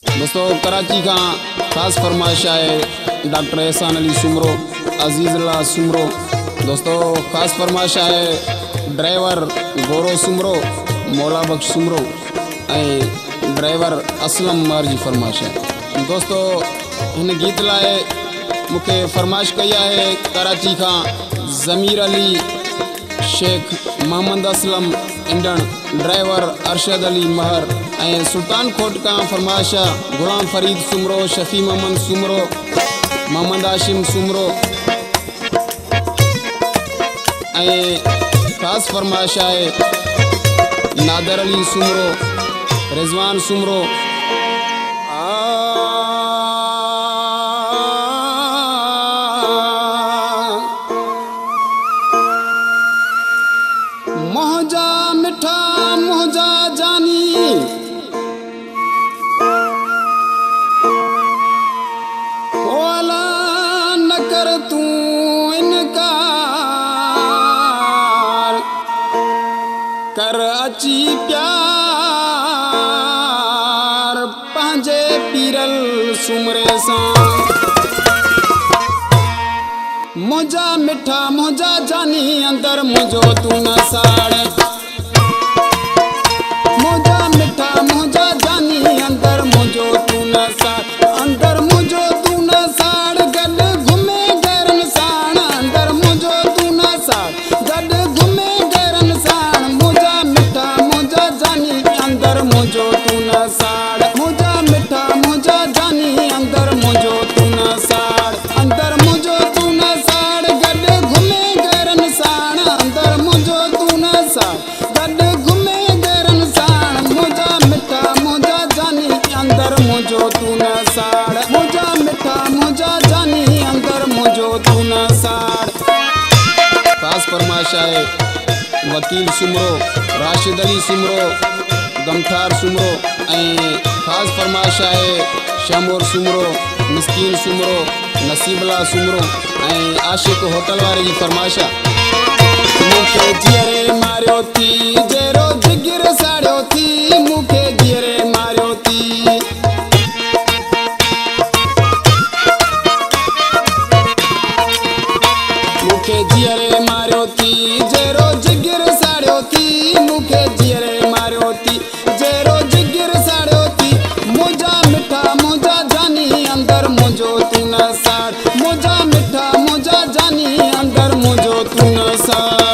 दोस्तों कराची का खास फरमाइश है डॉक्टर एहसान अली सुमरो, अजीज़ुल्लाह सुमरो। दोस्तों खास फरमाइश है ड्राइवर गोरो सुमरो, मौला बख्श सुमरो ऐं ड्राइवर असलम मर जी फरमाइश है। दोस्तों हिन गीत लाए मुझे फरमाइश कई है कराची का ज़मीर अली शेख, मोहम्मद असलम इंडन, ड्राइवर अरशद अली महर ऐं सुल्तान कोट का फरमाइश गुलाम फरीद सुमरो, शफी मोहम्मद सुमरो, मोहम्मद आशिम सुमरो ऐं खास फरमाइश है नादर अली सुमरो, रिजवान सुमरो। मोहजा मिठा मोहजा जानी ओला न कर तू इनकार, कर अची प्यार पंहिंजे पीरल सुमरे सां। मोजा मिठा मोजा जानी अंदर मुझो तू न साड़, मोजा मिठा मोजा जानी अंदर मुझो तू न साड़, अंदर मुझो तू न साड़ गड घुमे गैरन साण, अंदर मुझो तू न साड़ गड घुमे गैरन साण। मोजा मिठा मोजा जानी अंदर मुझो तू न साड़, मोजा मिठा मोजा जानी अंदर मुझो तू न साड़, अंदर मुझो तू न साड़ गड घुमे गैरन साण, अंदर मुझो तू न साड़ गड घुमे गैरन साण। मोजा मिठा मोजा जानी अंदर मुझो तू न साड़, मोजा मिठा मोजा जानी अंदर मुझो तू न साड़। खास फरमाइश है वकील सुमरो, राशिद अली सुमरो, गमठार सुमरो ऐं खास फरमाइश है शमोर सुमरो, मिस्कीन सुमरो, नसीबला सुमरो ऐं आशिक होटल वारे जी फरमाइश आहे। मूंखे जीअरे मारियो थी जहिड़ो जिगर साड़ियो थी, मूंखे जीअरे मारियो थी, मूंखे जीअरे मारियो थी जहिड़ो जिगर साड़ियो थी, मूंखे जीअरे मारियो थी जहिड़ो जिगर साड़ियो थी। मोजा मिठा मोजा जानी अंदर मुझो तू न साड़, मोजा मिठा मोजा जानी अंदर मुझो तू न साड़।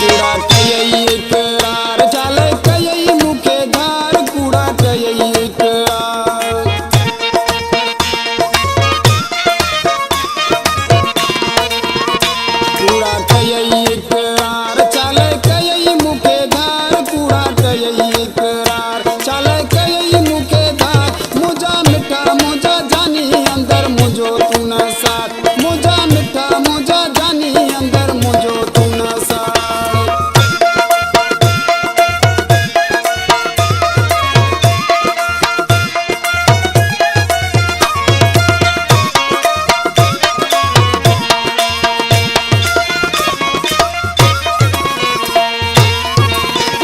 कूड़ा कयई इकरार चाल कयई मूंखे धार, कूड़ा कयई इकरार, कूड़ा कयई इकरार चाल कयई मूंखे धार, कूड़ा कयई इकरार चाल कयई मूंखे धार। मोजा मिठा मोजा जानी अंदर मुझो तू न साड़, मोजा मिठा मोजा जानी अंदर मुझो तू न साड़।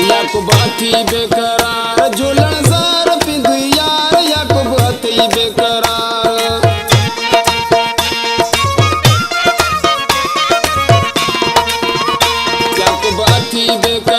याकूब अथी बेकरार झूलण ज़ार पिंध यार, याकूब अथी बेकरार, याकूब अथी बेकरार